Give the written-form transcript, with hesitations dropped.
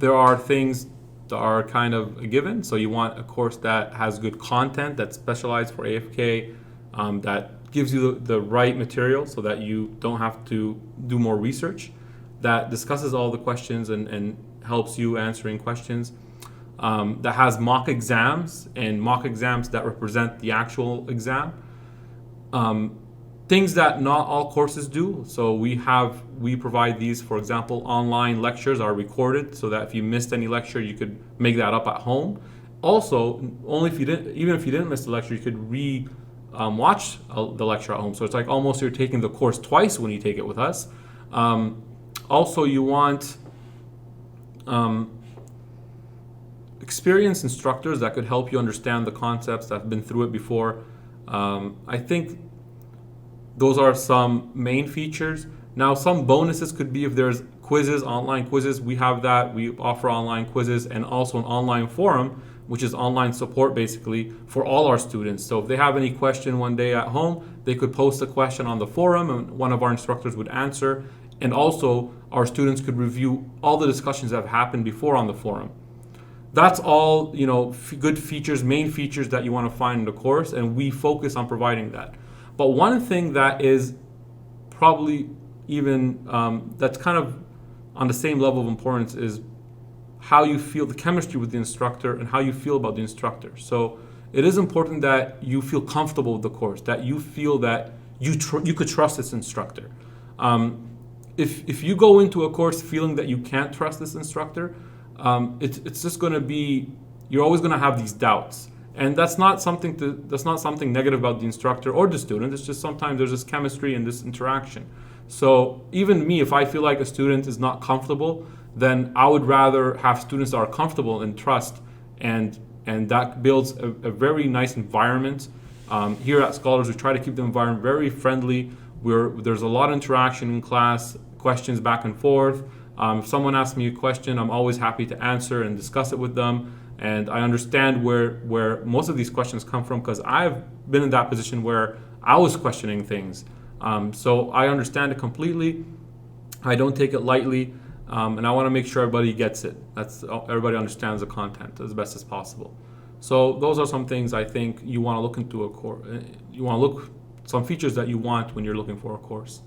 there are things that are kind of a given. So you want a course that has good content, that's specialized for AFK, that gives you the right material so that you don't have to do more research, that discusses all the questions and helps you answering questions, that has mock exams and mock exams that represent the actual exam. Things that not all courses do. So we provide these, for example, online lectures are recorded so that if you missed any lecture, you could make that up at home. Also, even if you didn't miss the lecture, you could watch the lecture at home. So it's like almost you're taking the course twice when you take it with us. Also, you want experienced instructors that could help you understand the concepts that have been through it before. I think those are some main features. Now, some bonuses could be if there's quizzes, online quizzes. We have that. We offer online quizzes and also an online forum, which is online support basically for all our students. So if they have any question one day at home, they could post a question on the forum and one of our instructors would answer. And also our students could review all the discussions that have happened before on the forum. That's all, good features, main features that you want to find in the course, and we focus on providing that. But one thing that is probably even, that's kind of on the same level of importance is how you feel, the chemistry with the instructor and how you feel about the instructor. So it is important that you feel comfortable with the course, that you feel that you could trust this instructor. If you go into a course feeling that you can't trust this instructor, it's just going to be, you're always going to have these doubts. And that's not something negative about the instructor or the student. It's just sometimes there's this chemistry and this interaction. So even me, if I feel like a student is not comfortable, then I would rather have students that are comfortable and trust, and that builds a very nice environment. Here at Scholars, we try to keep the environment very friendly. There's a lot of interaction in class, questions back and forth. If someone asks me a question, I'm always happy to answer and discuss it with them. And I understand where most of these questions come from because I've been in that position where I was questioning things. So I understand it completely. I don't take it lightly. And I want to make sure everybody gets it. Everybody understands the content as best as possible. So those are some things I think you want to look into a course. You want to look some features that you want when you're looking for a course.